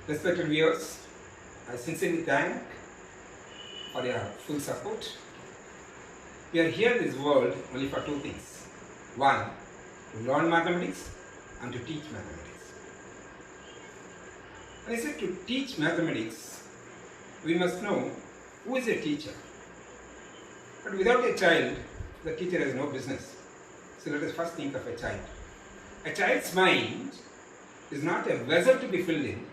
Respected viewers, I sincerely thank for your full support. We are here in this world only for two things. One, to learn mathematics and to teach mathematics. When I said to teach mathematics, we must know who is a teacher. But without a child, the teacher has no business. So let us first think of a child. A child's mind is not a vessel to be filled in,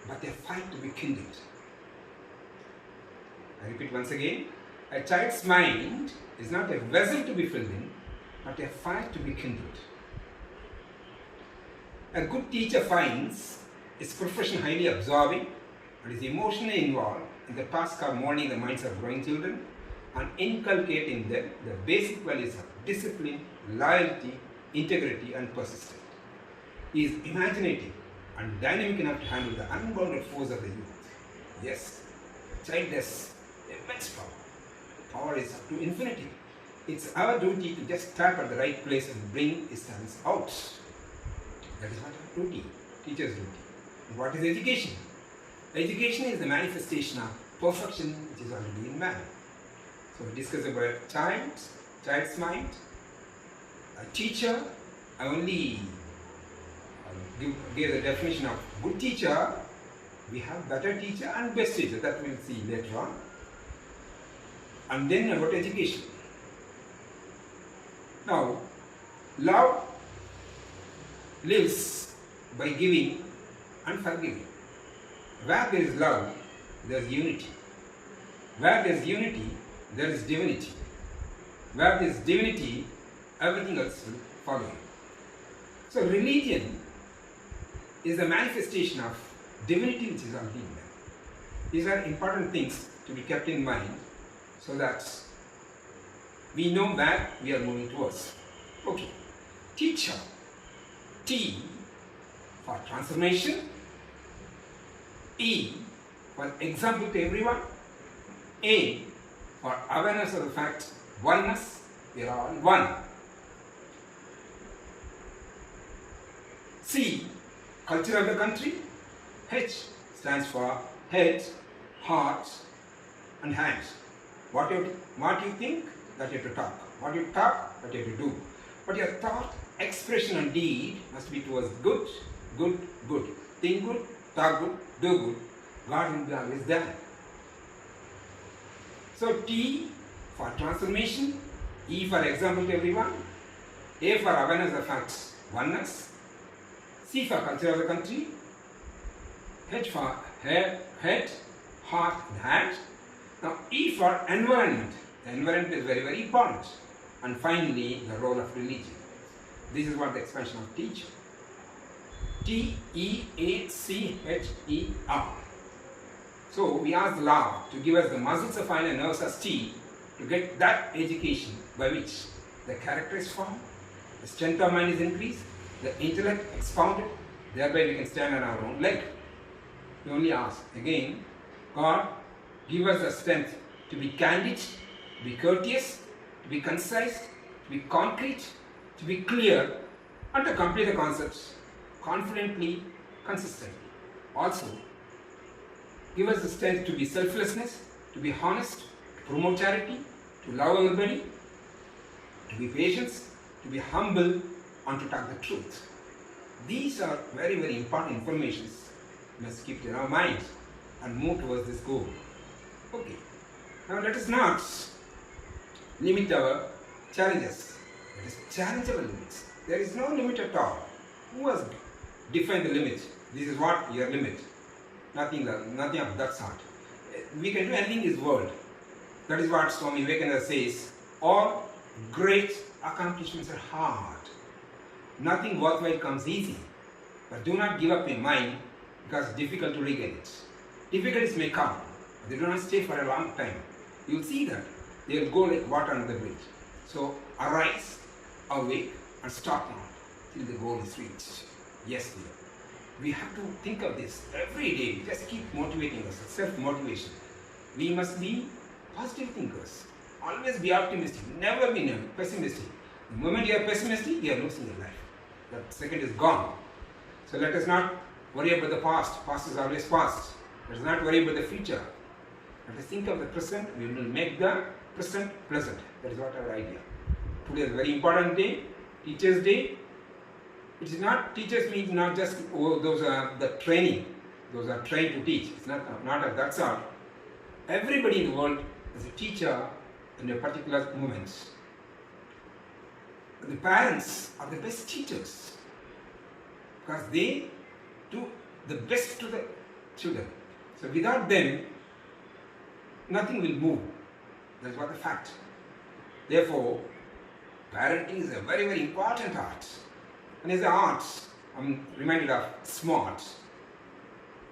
but a fire to be kindled. I repeat once again, a child's mind is not a vessel to be filled in, but a fire to be kindled. A good teacher finds his profession highly absorbing and is emotionally involved in the task of molding the minds of growing children and inculcating them the basic values of discipline, loyalty, integrity, and persistence. He is imaginative and dynamic enough to handle the unbounded force of the youth. Yes, a child has immense power. Power is up to infinity. It's our duty to just tap at the right place and bring his talents out. That is what our duty, teacher's duty. And what is education? Education is the manifestation of perfection which is already in man. So we discuss about child's mind, a teacher. I only give the definition of good teacher. We have better teacher and best teacher, that we'll see later on. And then about education. Now, love lives by giving and forgiving. Where there is love, there is unity. Where there is unity, there is divinity. Where there is divinity, everything else will follow. So religion is the manifestation of divinity which is already in man. These are important things to be kept in mind so that we know where we are moving towards. Okay, teacher. T for transformation, E for example to everyone, A for awareness of the fact oneness, we are all one. C, culture of the country. H stands for head, heart, and hands. What you think, that you have to talk. What you talk, that you have to do. But your thought, expression, and deed must be towards good, good, good. Think good, talk good, do good. God will be always there. So T for transformation, E for example to everyone, A for awareness of facts, oneness, C for culture of the country, H for head, heart, and hand. Now E for environment. The environment is very, very important. And finally, the role of religion. This is what the expansion of teacher. T-E-A-C-H-E-R. So we ask the Lord to give us the muscles of fine and nerves as T to get that education by which the character is formed, the strength of mind is increased, the intellect expounded, thereby we can stand on our own leg. We only ask again, God, give us the strength to be candid, to be courteous, to be concise, to be concrete, to be clear, and to complete the concepts confidently, consistently. Also, give us the strength to be selflessness, to be honest, to promote charity, to love everybody, to be patient, to be humble, and to talk the truth. These are very, very important informations we must keep in our minds and move towards this goal. Okay. Now let us not limit our challenges. Let us challenge our limits. There is no limit at all. Who has defined the limit? This is what your limit. Nothing of that sort. We can do anything in this world. That is what Swami Vivekananda says. All great accomplishments are hard. Nothing worthwhile comes easy. But do not give up your mind because it's difficult to regain it. Difficulties may come, but they do not stay for a long time. You will see that. They will go like water under the bridge. So arise, awake, and stop not till the goal is reached. Yes, dear. We have to think of this every day. Just keep motivating us, self-motivation. We must be positive thinkers. Always be optimistic. Never be pessimistic. The moment you are pessimistic, you are losing your life. That second is gone. So let us not worry about the past. Past is always past. Let us not worry about the future. Let us think of the present. We will make the present pleasant. That is what our idea. Today is a very important day, Teachers' Day. It is not, teachers means not just, oh, those are the training. Those are trained to teach. It's not of that sort. Everybody in the world is a teacher in a particular moment. The parents are the best teachers because they do the best to the children. So without them, nothing will move. That's what the fact. Therefore, parenting is a very, very important art. And as an art, I'm reminded of SMART.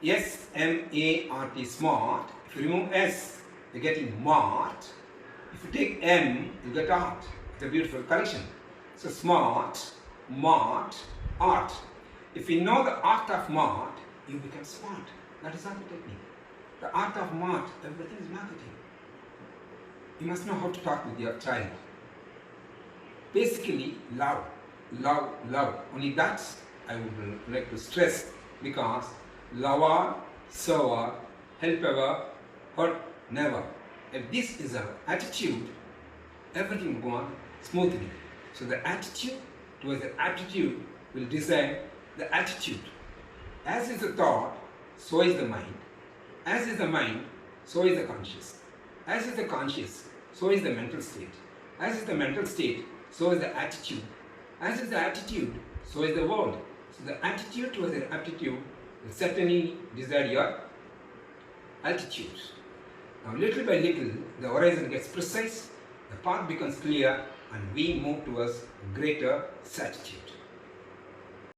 S-M-A-R-T, SMART. If you remove S, you're getting Mart. If you take M, you get art. It's a beautiful collection. So SMART, Mart, art. If you know the art of Mart, you become smart. That is not the technique. The art of Mart, everything is marketing. You must know how to talk with your child. Basically, love, love, love. Only that I would like to stress, because lover, server, helper, hurt never. If this is our attitude, everything will go on smoothly. So the attitude towards the attitude will decide the attitude. As is the thought, so is the mind. As is the mind, so is the conscious. As is the conscious, so is the mental state. As is the mental state, so is the attitude. As is the attitude, so is the world. So the attitude towards the aptitude will certainly decide your altitude. Now little by little, the horizon gets precise, the path becomes clear, and we move towards greater certitude.